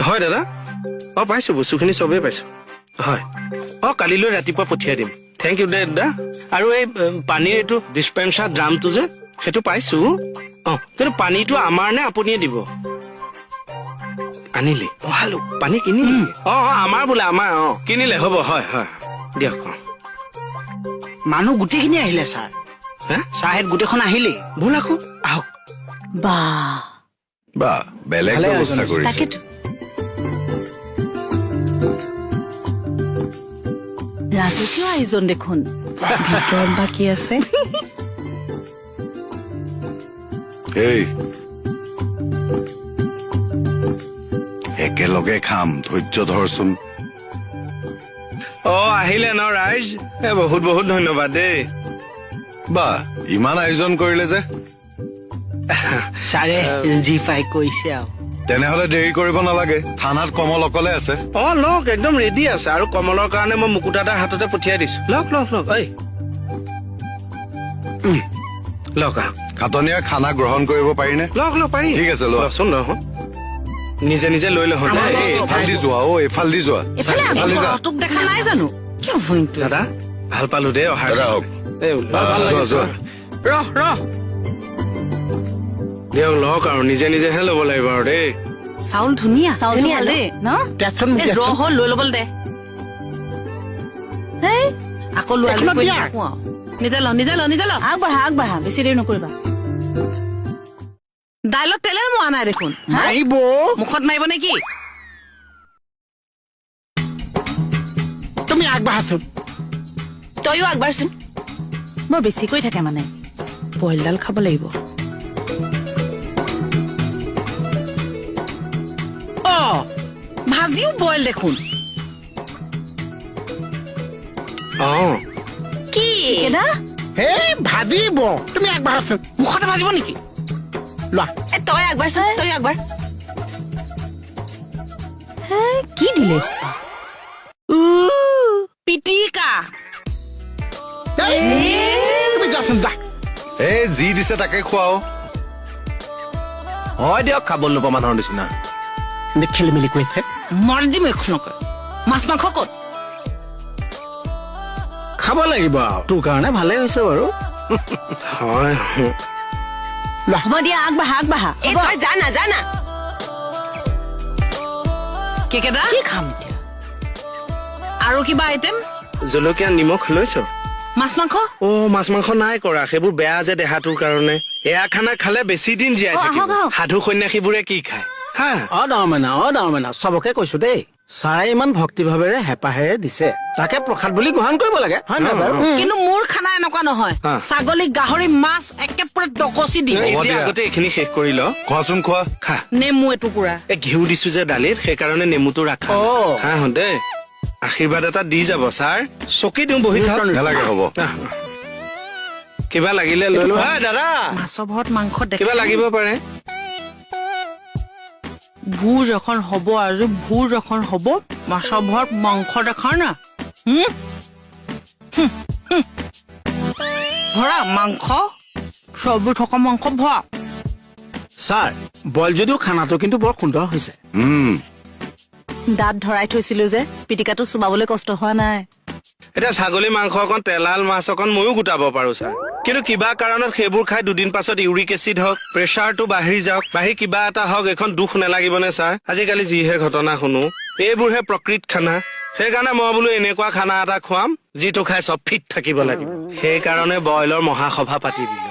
হয় দাদা পাইছোঁ বস্তুখিনি চবেই পাইছোঁ হয় কালিলৈ ৰাতিপুৱা পঠিয়াই দিম থেংক ইউ দে দাদা আৰু এই পানীৰ এইটো ডিছপেন্সাৰ ড্ৰামটো যে সেইটো পাইছোঁ কিন্তু পানীটো আমাৰ নে আপুনিয়ে দিব আনিলি হেল্ল' পানী কিনিলি আমাৰ বোলে আমাৰ কিনিলে হ'ব হয় হয় দিয়ক মানুহ গোটেইখিনি আহিলে ছাৰ চাহেত গোটেইখন আহিলে ব'ল আকৌ আহক বা বেলেগ ব্যৱস্থা কৰিছে ৰাজকীয় আয়োজন দেখোন ভিতৰত বা কি আছে এই একেলগে খাম ধৈৰ্য ধৰচোন আহিলে ন ৰাইজ বহুত বহুত ধন্যবাদ দেই বা ইমান আয়োজন কৰিলে যে ছাৰে জি পাই কৈছে আৰু তেনেহলে দেৰি কৰিব নালাগে থানাত কমল অকলে আছে লওক একদম ৰেডি আছে আৰু কমলৰ কাৰণে মই মুকুতাদাৰ হাততে পঠিয়াই দিছো লওক লওক খাটনীয়া খানা গ্ৰহণ কৰিব পাৰিনে লওক পাৰি ঠিক আছে লোৱাচোন নিজে নিজে লৈ লওঁ এইফালেদি যোৱা এইফালেদি যোৱা দেখা নাই জানো দাদা ভাল পালো দেই অহা দিয়ক লওক আৰু নিজে নিজেহে ল'ব লাগিব আৰু দেই চাউল ধুনীয়া দেই ন ৰ হ'ল লৈ ল'বলৈ দে আকৌ নিজে ল আগবাঢ়া বেছি দেৰি নকৰিবা দাইলত তেলে মোৱা নাই দেখোন মাৰিব মুখত মাৰিব নেকি তুমি আগবাঢ়াচোন তইও আগবাঢ়চোন বৰ বেছিকৈ থাকে মানে বইলডাল খাব লাগিব ভাজিও বইল দেখোন কি হে ভাজিব তুমি আগবাঢ়াচোন মুখতে ভাজিব নেকি লোৱা তই আগবাঢ়চোন তই আগবাঢ় কি দিলে পিটিকা তুমি যাচোন যা এই যি দিছে তাকে খুৱাও হয় দিয়ক খাবলৈ নোপোৱা মানুহৰ নিচিনা খেলি মেলি কৰিছে মৰি দিম এখনকৈ মাছ মাংস ক'ত খাব লাগিব আৰু তোৰ কাৰণে ভালে হৈছে বাৰু হয় হ'ব দিয়া আগবাঢ়া জানা কি খাম এতিয়া আৰু কিবা আইটেম জলকীয়া নিমখ লৈছ মাছ মাংস মাছ মাংস নাই কৰা সেইবোৰ বেয়া যে দেহাটোৰ কাৰণে এয়া খানা খালে বেছি দিন জীয়াই থাকিব সাধু সন্যাসীবোৰে কি খায় ডাঙৰ মেনা চবকে কৈছো দেই ছাৰে ইমান ভক্তি ভাৱেৰে হেঁপাহেৰে দিছে তাকে প্ৰসাদ বুলি গ্ৰহণ কৰিব লাগে হয় নহয় বাৰু কিন্তু মোৰ খানা এনেকুৱা নহয় ছাগলী গাহৰি মাছ একেবাৰে ডকচি দিম আগতে এইখিনি শেষ কৰি ল খোৱাচোন খোৱা খা নেমু এটুকুৰা ঘিউ দিছো যে দালিত সেইকাৰণে নেমুটো ৰাখা খা দেই আশীৰ্বাদ এটা দি যাব ছাৰ চকী দিওঁ বহি খাওক নালাগে হ'ব কিবা লাগিলে লৈ লো দাদা মাছৰ ভৰত মাংস কিবা লাগিব পাৰে ভোজ এখন হ'ব আৰু ভোজ এখন হ'ব মাছৰ ভৰত মাংস দেখা না ভৰা মাংস চৰ্বি থকা মাংস ভৰা ছাৰ বইল যদিও খানাটো কিন্তু বৰ সুন্দৰ হৈছে দাঁত ধৰাই থৈছিলো যে পিটিকাটো চুবাবলৈ কষ্ট হোৱা নাই এতিয়া ছাগলী মাংস অকণ তেলাল মাছ অকণ ময়ো গোটাব পাৰো ছাৰ কিন্তু কিবা কাৰণত সেইবোৰ খাই দুদিন পাছত ইউৰিক এচিড হওক প্ৰেচাৰটো বাঢ়ি যাওক বাঢ়ি কিবা এটা হওক এখন দুখ নালাগিবনে ছাৰ আজিকালি যিহে ঘটনা শুনো এইবোৰহে প্ৰকৃত খানা সেইকাৰণে মই বোলো এনেকুৱা খানা এটা খুৱাম যিটো খাই চব ফিট থাকিব লাগিব সেইকাৰণে বইলৰ মহাসভা পাতি দিলো